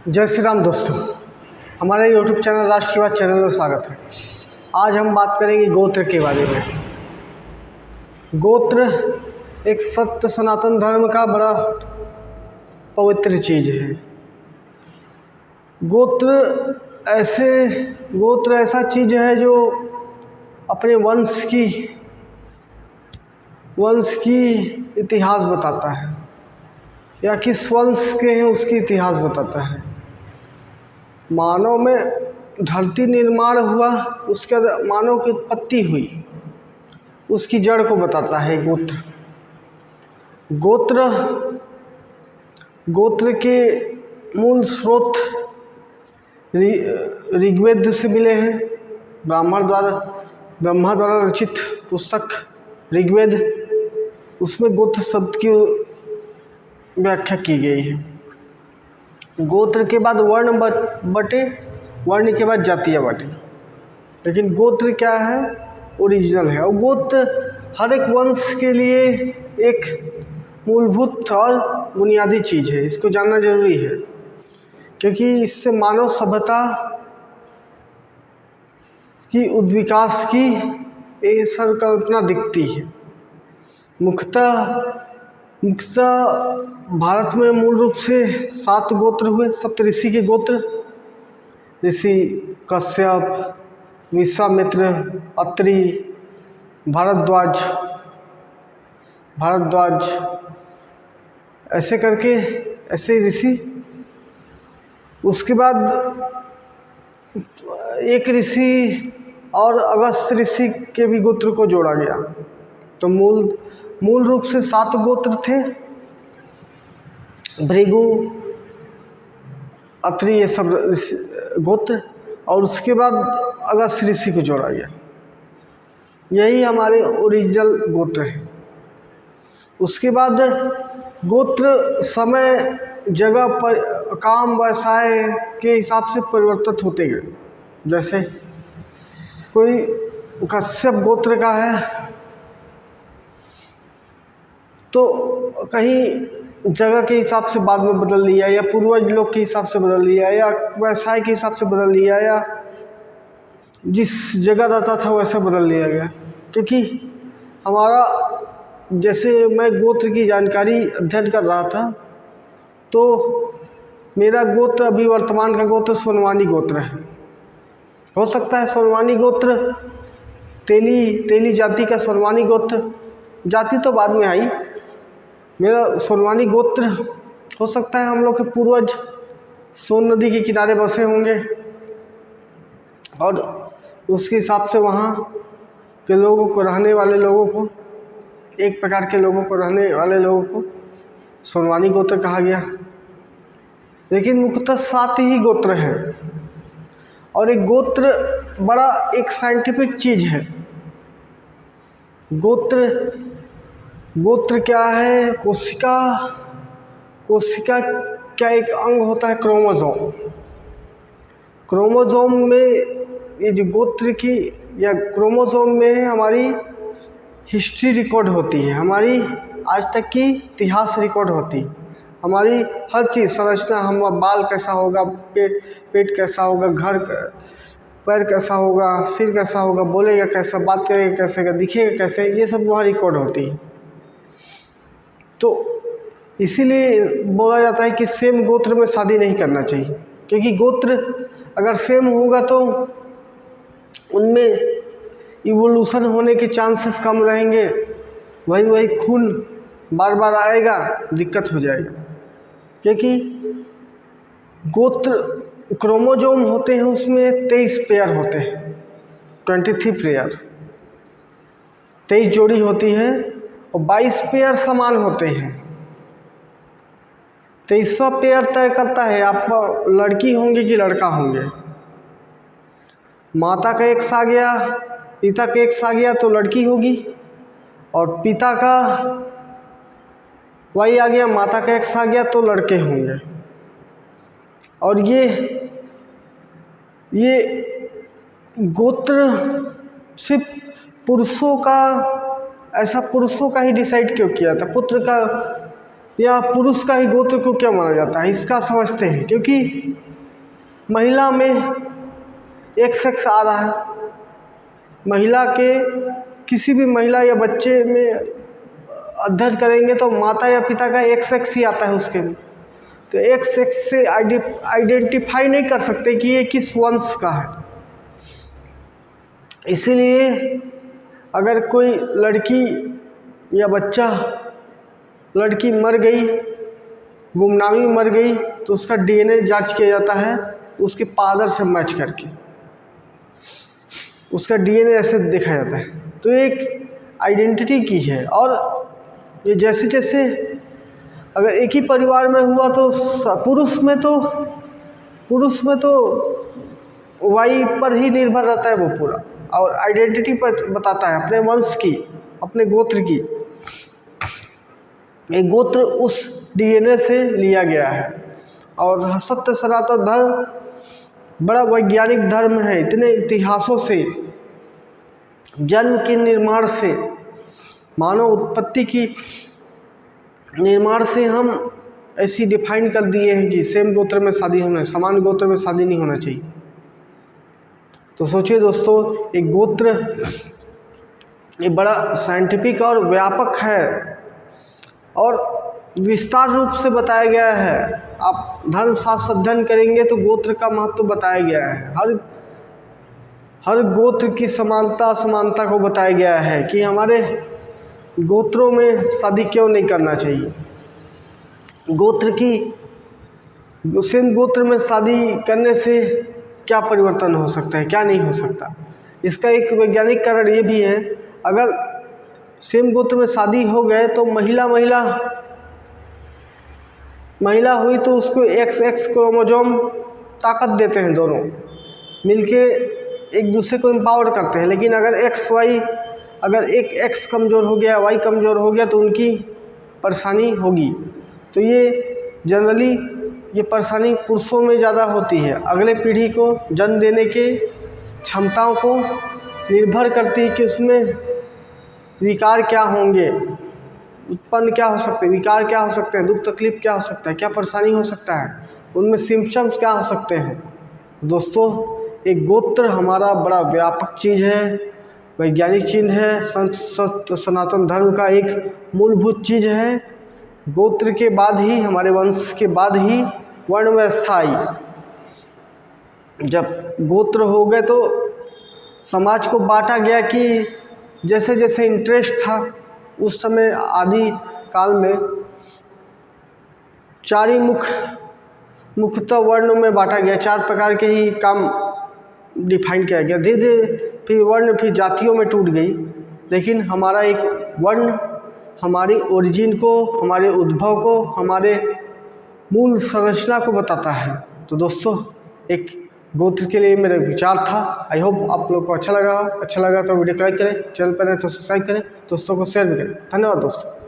जय श्री राम दोस्तों, हमारे यूट्यूब चैनल राष्ट्र की बात चैनल में स्वागत है। आज हम बात करेंगे गोत्र के बारे में। गोत्र एक सत्य सनातन धर्म का बड़ा पवित्र चीज़ है। गोत्र ऐसा चीज़ है जो अपने वंश की इतिहास बताता है, या किस वंश के हैं उसकी इतिहास बताता है। मानव में धरती निर्माण हुआ, उसके मानव की उत्पत्ति हुई, उसकी जड़ को बताता है गोत्र के मूल स्रोत ऋग्वेद से मिले हैं। ब्रह्मा द्वारा रचित पुस्तक ऋग्वेद, उसमें गोत्र शब्द की व्याख्या की गई है। गोत्र के बाद वर्ण बटे, वर्ण के बाद जातियाँ बटे, लेकिन गोत्र क्या है? ओरिजिनल है। और गोत्र हर एक वंश के लिए एक मूलभूत और बुनियादी चीज़ है। इसको जानना जरूरी है, क्योंकि इससे मानव सभ्यता की उद्विकास की एक संकल्पना दिखती है। मुख्यतः भारत में मूल रूप से 7 गोत्र हुए, सप्तऋषि के गोत्र। ऋषि कश्यप, विश्वामित्र, अत्रि, भारद्वाज, ऐसे करके ऐसे ऋषि। उसके बाद एक ऋषि और अगस्त्य ऋषि के भी गोत्र को जोड़ा गया। तो मूल रूप से 7 गोत्र थे, भृगु, अत्रि, ये सब गोत्र। और उसके बाद अगस्त्य ऋषि को जोड़ा गया। यही हमारे ओरिजिनल गोत्र है। उसके बाद गोत्र समय, जगह पर, काम, व्यवसाय के हिसाब से परिवर्तित होते गए। जैसे कोई कश्यप गोत्र का है तो कहीं जगह के हिसाब से बाद में बदल लिया, या पूर्वज लोग के हिसाब से बदल लिया, या व्यवसाय के हिसाब से बदल लिया, या जिस जगह रहता था वैसे बदल लिया गया। क्योंकि हमारा, जैसे मैं गोत्र की जानकारी अध्ययन कर रहा था, तो मेरा गोत्र अभी वर्तमान का गोत्र सोनवानी गोत्र है। हो सकता है सोनवानी गोत्र तेली जाति का सोनवानी गोत्र, जाति तो बाद में आई। मेरा सोनवानी गोत्र हो सकता है हम लोग के पूर्वज सोन नदी के किनारे बसे होंगे, और उसके हिसाब से वहाँ के लोगों को, रहने वाले लोगों को, एक प्रकार के लोगों को, रहने वाले लोगों को सोनवानी गोत्र कहा गया। लेकिन मुख्यतः 7 ही गोत्र हैं। और एक गोत्र बड़ा एक साइंटिफिक चीज़ है। गोत्र क्या है? कोशिका क्या एक अंग होता है, क्रोमोसोम में ये जो गोत्र की, या क्रोमोसोम में हमारी हिस्ट्री रिकॉर्ड होती है, हमारी आज तक की इतिहास रिकॉर्ड होती है, हमारी हर चीज़, संरचना, हम बाल कैसा होगा, पेट कैसा होगा, घर पैर कैसा होगा, सिर कैसा होगा, बोलेगा कैसा, बात करेगा कैसे, दिखेगा कैसे, ये सब वहाँ रिकॉर्ड होती है। तो इसीलिए बोला जाता है कि सेम गोत्र में शादी नहीं करना चाहिए, क्योंकि गोत्र अगर सेम होगा तो उनमें इवोल्यूशन होने के चांसेस कम रहेंगे। वही खून बार बार आएगा, दिक्कत हो जाएगा। क्योंकि गोत्र क्रोमोसोम होते हैं, उसमें 23 पेयर होते हैं, 23 पेयर, 23 जोड़ी होती है, और 22 पेयर समान होते हैं। 23वां पेयर तय करता है आप लड़की होंगे कि लड़का होंगे। माता का X आ गया, पिता का X आ गया तो लड़की होगी, और पिता का Y आ गया, माता का X आ गया तो लड़के होंगे। और ये गोत्र सिर्फ पुरुषों का ही डिसाइड क्यों किया था? या पुरुष का ही गोत्र को क्यों माना जाता है, इसका समझते हैं। क्योंकि महिला में एक सेक्स आ रहा है, महिला के किसी भी महिला या बच्चे में अध्ययन करेंगे तो माता या पिता का एक सेक्स ही आता है उसके में, तो एक सेक्स से आइडेंटिफाई नहीं कर सकते कि ये किस वंश का है। इसीलिए अगर कोई लड़की या बच्चा, लड़की मर गई, गुमनामी में मर गई, तो उसका डीएनए जांच किया जाता है उसके फादर से मैच करके, उसका डीएनए ऐसे देखा जाता है। तो एक आइडेंटिटी की है। और ये जैसे जैसे अगर एक ही परिवार में हुआ तो पुरुष में तो वाई पर ही निर्भर रहता है वो पूरा, और आइडेंटिटी पर बताता है अपने वंश की, अपने गोत्र की। एक गोत्र उस डीएनए से लिया गया है। और सत्य सनातन धर्म बड़ा वैज्ञानिक धर्म है। इतने इतिहासों से, जन्म के निर्माण से, मानव उत्पत्ति की निर्माण से हम ऐसी डिफाइन कर दिए हैं कि सेम गोत्र में शादी होना, समान गोत्र में शादी नहीं होना चाहिए। तो सोचिए दोस्तों, एक गोत्र ये बड़ा साइंटिफिक और व्यापक है और विस्तार रूप से बताया गया है। आप धर्मशास्त्र अध्ययन करेंगे तो गोत्र का महत्व बताया गया है। हर गोत्र की समानता को बताया गया है कि हमारे गोत्रों में शादी क्यों नहीं करना चाहिए, गोत्र की सेम गोत्र में शादी करने से क्या परिवर्तन हो सकता है, क्या नहीं हो सकता। इसका एक वैज्ञानिक कारण ये भी है, अगर सेम गोत्र में शादी हो गए तो महिला हुई तो उसको XX क्रोमोसोम ताकत देते हैं, दोनों मिलके एक दूसरे को एम्पावर करते हैं। लेकिन अगर अगर एक X कमज़ोर हो गया, Y कमज़ोर हो गया तो उनकी परेशानी होगी। तो ये जनरली ये परेशानी पुरुषों में ज़्यादा होती है। अगले पीढ़ी को जन्म देने के क्षमताओं को निर्भर करती है कि उसमें विकार क्या होंगे, उत्पन्न क्या हो सकते हैं, विकार क्या हो सकते हैं, दुख तकलीफ क्या हो सकता है, क्या परेशानी हो सकता है, उनमें सिम्पटम्स क्या हो सकते हैं। दोस्तों, एक गोत्र हमारा बड़ा व्यापक चीज़ है, वैज्ञानिक चीज़ है, सनातन धर्म का एक मूलभूत चीज़ है। गोत्र के बाद ही, हमारे वंश के बाद ही वर्ण व्यवस्था आई। जब गोत्र हो गए तो समाज को बांटा गया कि जैसे जैसे इंटरेस्ट था उस समय आदि काल में 4 ही मुख्यतः वर्णों में बांटा गया, 4 प्रकार के ही काम डिफाइन किया गया। धीरे धीरे फिर वर्ण फिर जातियों में टूट गई। लेकिन हमारा एक वर्ण हमारी ओरिजिन को, हमारे उद्भव को, हमारे मूल संरचना को बताता है। तो दोस्तों, एक गोत्र के लिए मेरा विचार था। आई होप आप लोग को अच्छा लगा तो वीडियो को लाइक करें, चैनल पर नए तो सब्सक्राइब करें, दोस्तों को शेयर भी करें। धन्यवाद दोस्तों।